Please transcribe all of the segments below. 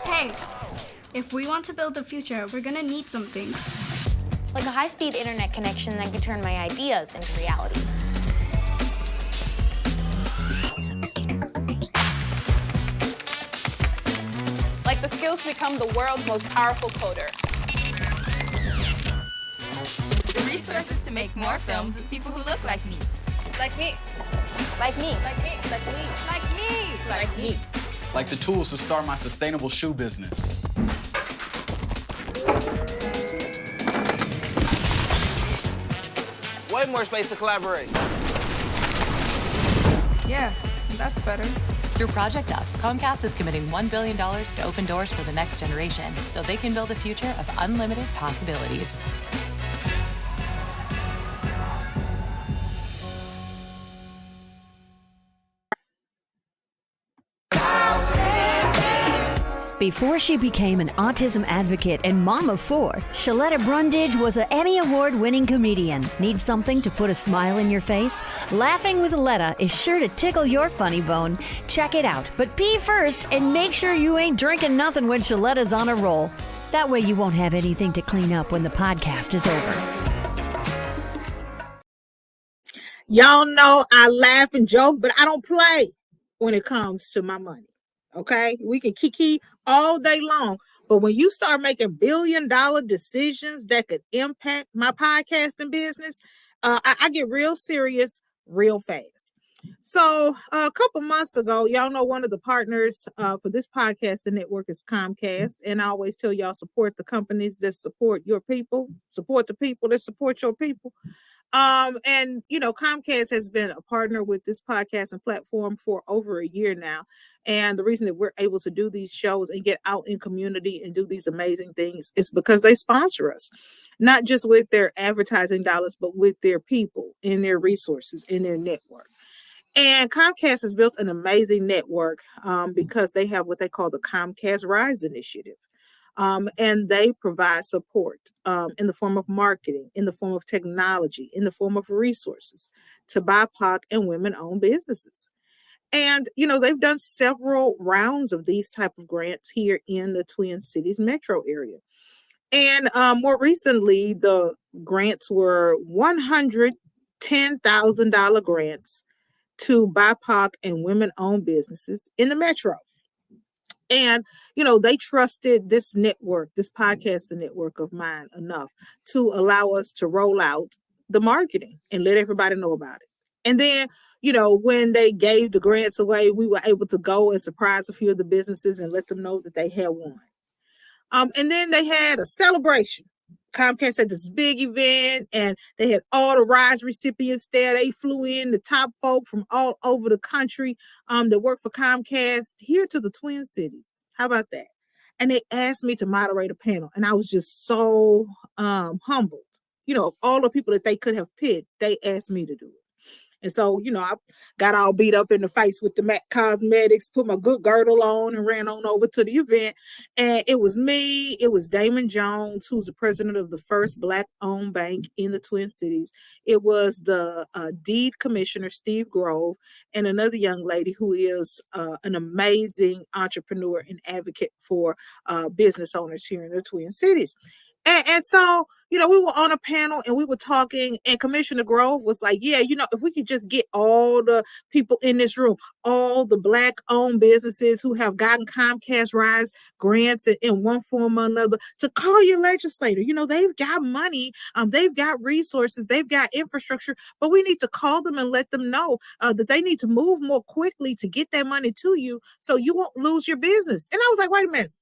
Hey, if we want to build the future, we're gonna need some things. Like a high-speed internet connection that can turn my ideas into reality. Like the skills to become the world's most powerful coder. The resources to make more films with people who look like me. Like me. Like me. Like me. Like me. Like me. Like me. Like the tools to start my sustainable shoe business. Way more space to collaborate. Yeah, that's better. Through Project Up, Comcast is committing $1 billion to open doors for the next generation so they can build a future of unlimited possibilities. Before she became an autism advocate and mom of 4, Shaletta Brundage was an Emmy Award-winning comedian. Need something to put a smile in your face? Laughing with Letta is sure to tickle your funny bone. Check it out, but pee first and make sure you ain't drinking nothing when Shaletta's on a roll. That way you won't have anything to clean up when the podcast is over. Y'all know I laugh and joke, but I don't play when it comes to my money. Okay, we can kiki all day long, but when you start making billion-dollar decisions that could impact my podcasting business, I get real serious real fast. So a couple months ago, y'all know one of the partners for this podcasting network is Comcast, and I always tell y'all support the companies that support your people, support the people that support your people. And you know, Comcast has been a partner with this podcasting platform for over a year now. And the reason that we're able to do these shows and get out in community and do these amazing things is because they sponsor us, not just with their advertising dollars, but with their people and their resources in their network. And Comcast has built an amazing network because they have what they call the Comcast Rise Initiative. And they provide support in the form of marketing, in the form of technology, in the form of resources to BIPOC and women-owned businesses. And, you know, they've done several rounds of these type of grants here in the Twin Cities metro area. And more recently, the grants were $110,000 grants to BIPOC and women-owned businesses in the metro. And, you know, they trusted this network, this podcasting network of mine enough to allow us to roll out the marketing and let everybody know about it. And then, you know, when they gave the grants away, we were able to go and surprise a few of the businesses and let them know that they had won. And then they had a celebration. Comcast had this big event and they had all the Rise recipients there. They flew in the top folk from all over the country that work for Comcast here to the Twin Cities. How about that? And they asked me to moderate a panel, and I was just so humbled. You know, all the people that they could have picked, they asked me to do it. And so, you know, I got all beat up in the face with the MAC Cosmetics, put my good girdle on and ran on over to the event. And it was me, it was Damon Jones, who's the president of the first Black-owned bank in the Twin Cities. It was the deed commissioner, Steve Grove, and another young lady who is an amazing entrepreneur and advocate for business owners here in the Twin Cities. And so, you know, we were on a panel and we were talking, and Commissioner Grove was like, yeah, you know, if we could just get all the people in this room, all the Black-owned businesses who have gotten Comcast Rise grants in one form or another, to call your legislator. You know, they've got money, they've got resources, they've got infrastructure, but we need to call them and let them know that they need to move more quickly to get that money to you so you won't lose your business. And I was like, wait a minute.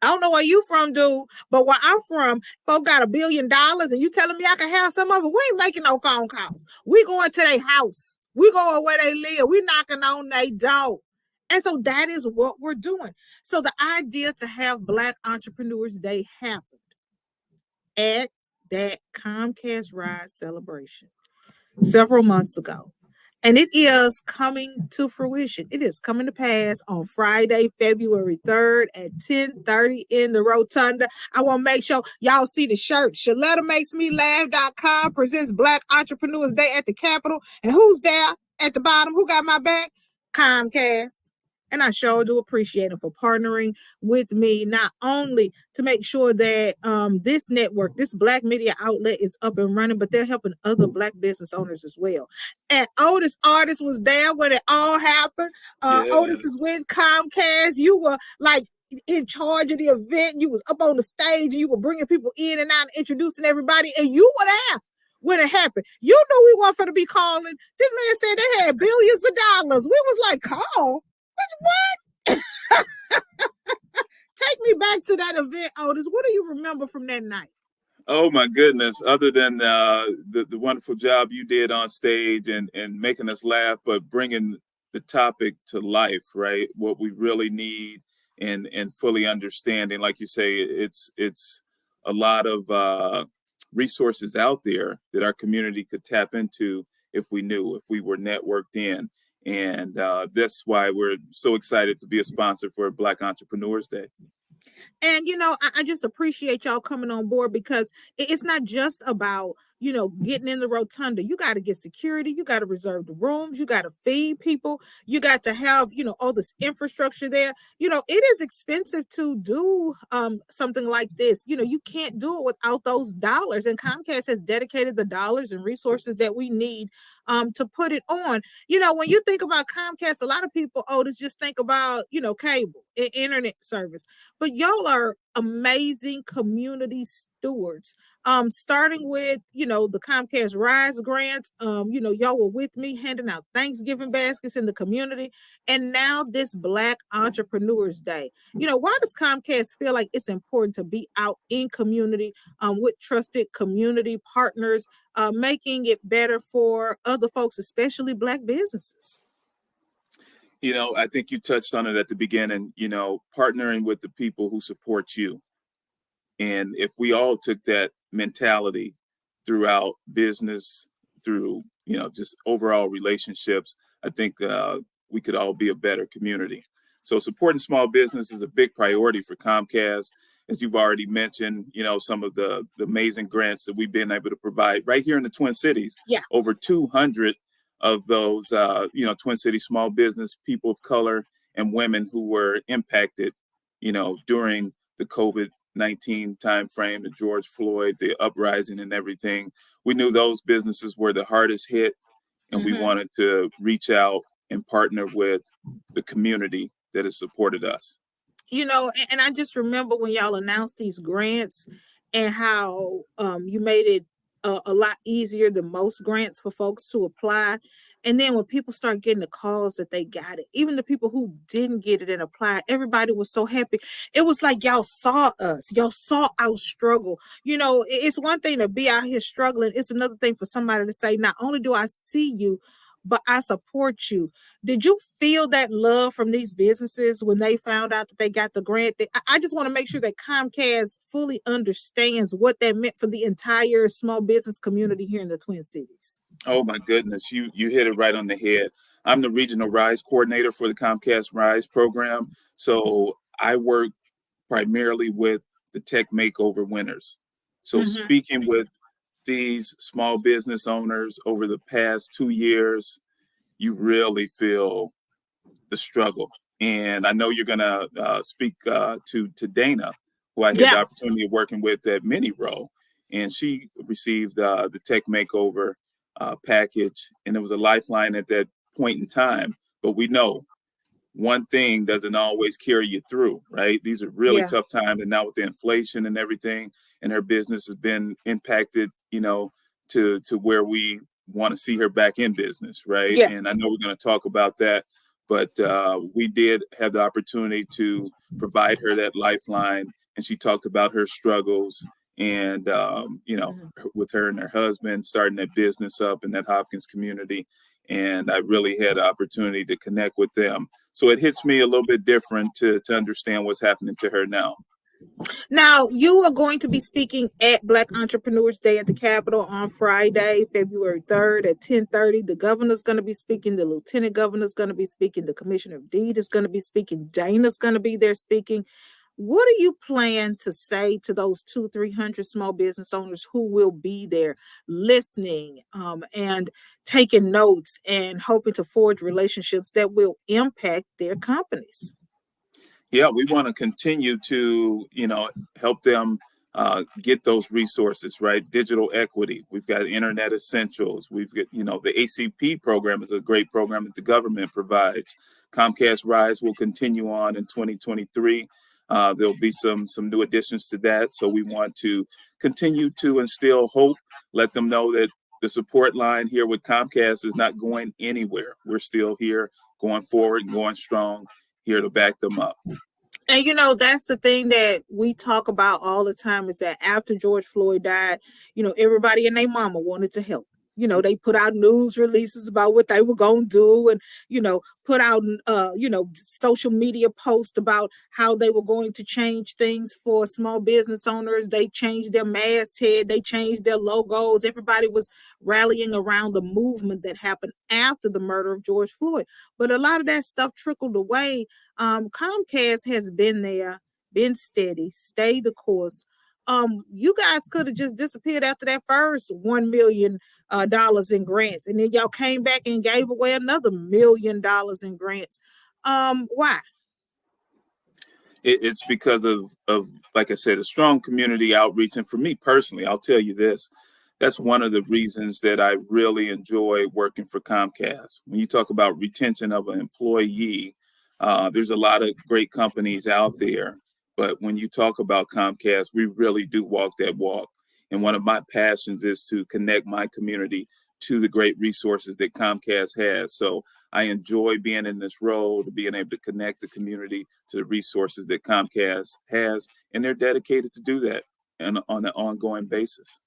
I don't know where you from, dude, but where I'm from, folk got $1 billion and you telling me I can have some of it? We ain't making no phone calls. We going to their house. We going where they live. We knocking on their door. And so that is what we're doing. So the idea to have Black Entrepreneurs Day happened at that Comcast Rise celebration several months ago. And it is coming to fruition. It is coming to pass on Friday, February 3rd at 10:30 in the Rotunda. I want to make sure y'all see the shirt. ShalettaMakesMeLaugh.com presents Black Entrepreneurs Day at the Capitol. And who's there at the bottom? Who got my back? Comcast. And I sure do appreciate them for partnering with me, not only to make sure that this network, this Black media outlet is up and running, but they're helping other Black business owners as well. And Otis Artist was there when it all happened. Otis is with Comcast. You were like in charge of the event. You was up on the stage and you were bringing people in and out and introducing everybody, and you were there when it happened. You know we want for to be calling. This man said they had billions of dollars. We was like, call? What? Take me back to that event, Otis. What do you remember from that night? Oh my goodness! Other than the wonderful job you did on stage and making us laugh, but bringing the topic to life, right? What we really need and fully understanding, like you say, it's a lot of resources out there that our community could tap into if we knew, if we were networked in, and that's why we're so excited to be a sponsor for Black Entrepreneurs Day. And, I just appreciate y'all coming on board, because it's not just about, getting in the rotunda. You got to get security. You got to reserve the rooms. You got to feed people. You got to have, all this infrastructure there. It is expensive to do something like this. You can't do it without those dollars. And Comcast has dedicated the dollars and resources that we need to put it on. When you think about Comcast, a lot of people, just think about, cable, internet service. But y'all are amazing community stewards. Starting with, the Comcast Rise grants, y'all were with me handing out Thanksgiving baskets in the community. And now this Black Entrepreneurs Day. Why does Comcast feel like it's important to be out in community with trusted community partners, making it better for other folks, especially Black businesses? I think you touched on it at the beginning, partnering with the people who support you. And if we all took that mentality throughout business, through, just overall relationships, I think we could all be a better community. So supporting small business is a big priority for Comcast. As you've already mentioned, some of the amazing grants that we've been able to provide right here in the Twin Cities. Yeah. Over 200 of those, Twin Cities small business, people of color and women who were impacted, during the COVID-19 timeframe, the George Floyd, the uprising and everything. We knew those businesses were the hardest hit, and we wanted to reach out and partner with the community that has supported us. And I just remember when y'all announced these grants and how you made it a lot easier than most grants for folks to apply. And then when people start getting the calls that they got it, even the people who didn't get it and apply, everybody was so happy. It was like y'all saw us. Y'all saw our struggle. It's one thing to be out here struggling. It's another thing for somebody to say, not only do I see you, but I support you. Did you feel that love from these businesses when they found out that they got the grant? I just want to make sure that Comcast fully understands what that meant for the entire small business community here in the Twin Cities. Oh my goodness, you hit it right on the head. I'm the regional Rise coordinator for the Comcast Rise program. So I work primarily with the tech makeover winners. So speaking with these small business owners over the past 2 years, you really feel the struggle. And I know you're going to speak to Dana, who I had the opportunity of working with at Mini Row. And she received the Tech Makeover package. And it was a lifeline at that point in time. But we know one thing doesn't always carry you through, right? These are really tough times. And now with the inflation and everything, and her business has been impacted, to where we want to see her back in business, right? Yeah. And I know we're going to talk about that, but we did have the opportunity to provide her that lifeline, and she talked about her struggles and, with her and her husband starting that business up in that Hopkins community. And I really had the opportunity to connect with them. So it hits me a little bit different to understand what's happening to her now. Now, you are going to be speaking at Black Entrepreneurs Day at the Capitol on Friday, February 3rd at 10:30. The governor's going to be speaking. The lieutenant governor's going to be speaking. The commissioner of deed is going to be speaking. Dana's going to be there speaking. What do you plan to say to those 200-300 small business owners who will be there listening and taking notes and hoping to forge relationships that will impact their companies? Yeah, we want to continue to, help them get those resources, right? Digital equity. We've got Internet Essentials. We've got, the ACP program is a great program that the government provides. Comcast Rise will continue on in 2023. There'll be some new additions to that. So we want to continue to instill hope, let them know that the support line here with Comcast is not going anywhere. We're still here, going forward and going strong, here to back them up. And that's the thing that we talk about all the time, is that after George Floyd died, everybody and their mama wanted to help. They put out news releases about what they were going to do, and, put out, social media posts about how they were going to change things for small business owners. They changed their masthead. They changed their logos. Everybody was rallying around the movement that happened after the murder of George Floyd. But a lot of that stuff trickled away. Comcast has been there, been steady, stayed the course. You guys could have just disappeared after that first $1 million in grants, and then y'all came back and gave away another $1 million in grants. Why? It's because of, like I said, a strong community outreach. And for me personally, I'll tell you this, that's one of the reasons that I really enjoy working for Comcast. When you talk about retention of an employee, there's a lot of great companies out there. But when you talk about Comcast, we really do walk that walk. And one of my passions is to connect my community to the great resources that Comcast has. So I enjoy being in this role, to being able to connect the community to the resources that Comcast has, and they're dedicated to do that on an ongoing basis.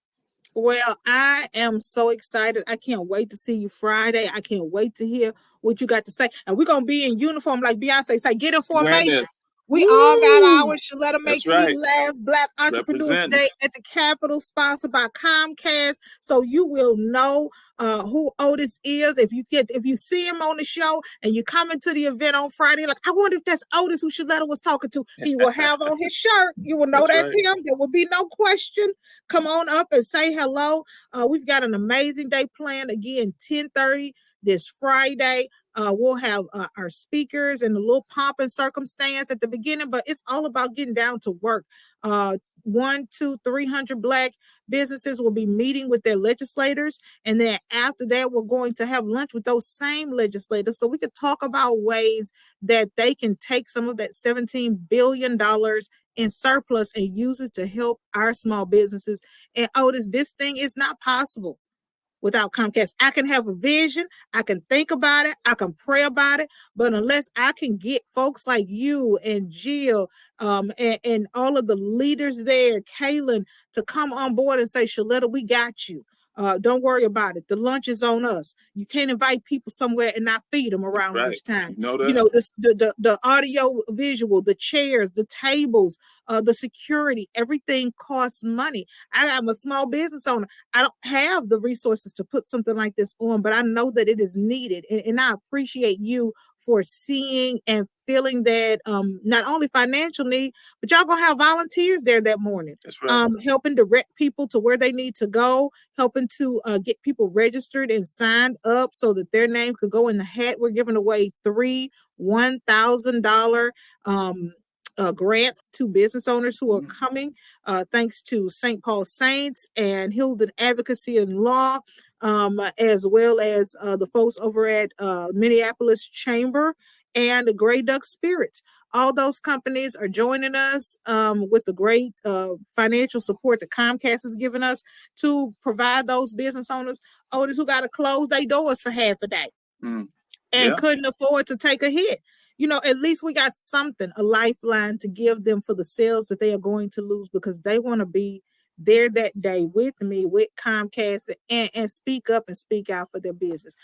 Well, I am so excited. I can't wait to see you Friday. I can't wait to hear what you got to say. And we're going to be in uniform like Beyonce say, get in formation. We all got our Shaletta Makes Me Laugh Black Entrepreneurs Day at the Capitol, sponsored by Comcast. So you will know who Otis is. If you see him on the show and you come into the event on Friday, like, I wonder if that's Otis who Shaletta was talking to. He will have on his shirt. You will know that's him. There will be no question. Come on up and say hello. We've got an amazing day planned. Again, 10:30 this Friday. We'll have our speakers and a little pomp and circumstance at the beginning, but it's all about getting down to work. 300 Black businesses will be meeting with their legislators. And then after that, we're going to have lunch with those same legislators so we could talk about ways that they can take some of that $17 billion in surplus and use it to help our small businesses. And Otis, this thing is not possible without Comcast. I can have a vision, I can think about it, I can pray about it, but unless I can get folks like you and Jill and all of the leaders there, Kaylin, to come on board and say, Shaletta, we got you. Don't worry about it. The lunch is on us. You can't invite people somewhere and not feed them around lunchtime. The audio visual, the chairs, the tables, the security, everything costs money. I'm a small business owner. I don't have the resources to put something like this on, but I know that it is needed. And I appreciate you for seeing and feeling that not only financial need, but y'all gonna have volunteers there that morning. That's right. Helping direct people to where they need to go, helping to get people registered and signed up so that their name could go in the hat. We're giving away 3 $1,000 grants to business owners who are coming, thanks to St. Paul Saints and Hilden Advocacy and Law, as well as the folks over at Minneapolis Chamber and the Grey Duck Spirits. All those companies are joining us with the great financial support that Comcast has given us to provide those business owners, Otis, who got to close their doors for half a day and couldn't afford to take a hit. At least we got something, a lifeline to give them for the sales that they are going to lose, because they want to be there that day with me, with Comcast, and speak up and speak out for their business.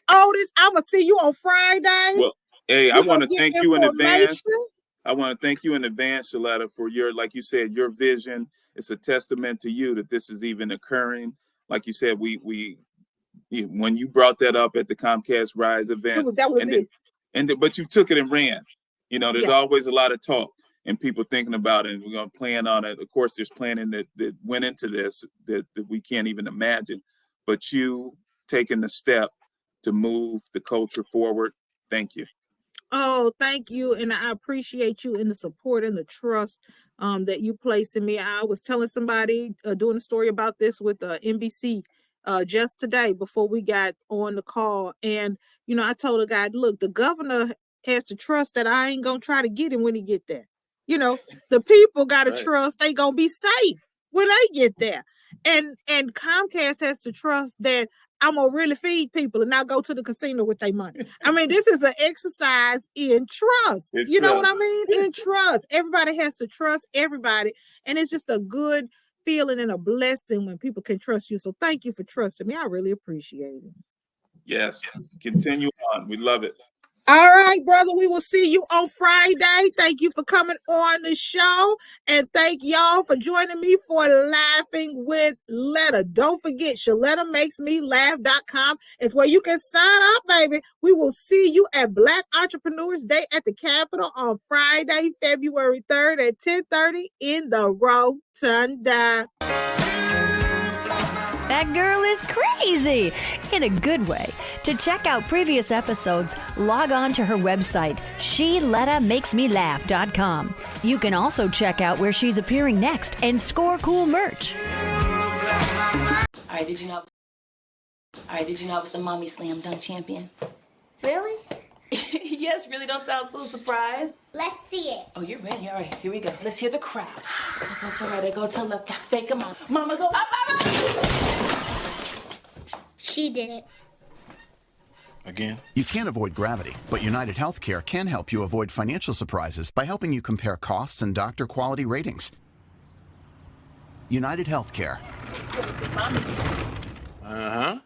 Otis, I'm going to see you on Friday. Well, hey, I want to thank you in advance. I want to thank you in advance, Shaletta, for your, like you said, your vision. It's a testament to you that this is even occurring. Like you said, when you brought that up at the Comcast Rise event, that was it. But you took it and ran. There's always a lot of talk. and people thinking about it, and we're going to plan on it. Of course, there's planning that went into this that we can't even imagine. But you taking the step to move the culture forward, thank you. Oh, thank you. And I appreciate you and the support and the trust that you place in me. I was telling somebody, doing a story about this with NBC just today before we got on the call. And, I told a guy, look, the governor has to trust that I ain't going to try to get him when he get there. The people got to trust they going to be safe when they get there. And Comcast has to trust that I'm going to really feed people and not go to the casino with their money. I mean, this is an exercise in trust. Know what I mean? In trust. Everybody has to trust everybody. And it's just a good feeling and a blessing when people can trust you. So thank you for trusting me. I really appreciate it. Yes. Continue on. We love it. All right, brother. We will see you on Friday. Thank you for coming on the show. And thank y'all for joining me for Laughing with Letta. Don't forget, ShalettaMakesMeLaugh.com is where you can sign up, baby. We will see you at Black Entrepreneurs Day at the Capitol on Friday, February 3rd at 10:30 in the Rotunda. That girl is crazy in a good way. To check out previous episodes, log on to her website, ShalettaMakesMeLaugh.com. You can also check out where she's appearing next and score cool merch. All right, did you know I was the Mommy Slam Dunk Champion? Really? Yes, really. Don't sound so surprised. Let's see it. Oh, you're ready. All right, here we go. Let's hear the crowd. So go to right, go to left. Fake a mom. Mama, go up, mama! She did it. Again? You can't avoid gravity, but United Healthcare can help you avoid financial surprises by helping you compare costs and doctor quality ratings. United Healthcare. Uh-huh.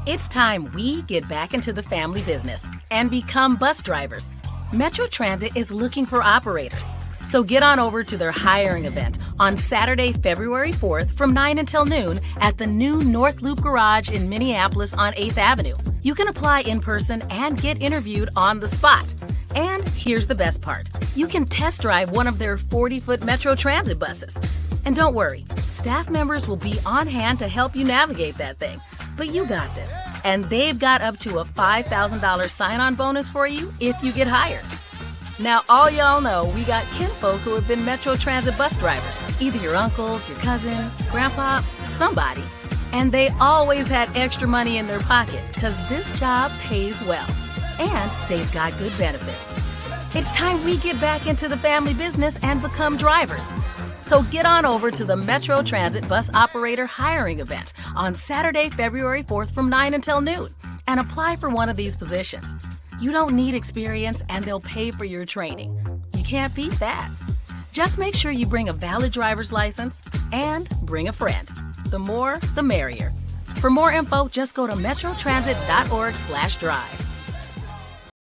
It's time we get back into the family business and become bus drivers. Metro Transit is looking for operators. So get on over to their hiring event on Saturday, February 4th from 9 until noon at the new North Loop Garage in Minneapolis on 8th Avenue. You can apply in person and get interviewed on the spot. And here's the best part. You can test drive one of their 40-foot Metro Transit buses. And don't worry, staff members will be on hand to help you navigate that thing. But you got this. And they've got up to a $5,000 sign-on bonus for you if you get hired. Now, all y'all know we got kinfolk who have been Metro Transit bus drivers. Either your uncle, your cousin, grandpa, somebody. And they always had extra money in their pocket because this job pays well. And they've got good benefits. It's time we get back into the family business and become drivers. So get on over to the Metro Transit Bus Operator Hiring Event on Saturday, February 4th from 9 until noon and apply for one of these positions. You don't need experience and they'll pay for your training. You can't beat that. Just make sure you bring a valid driver's license and bring a friend. The more, the merrier. For more info, just go to metrotransit.org/drive.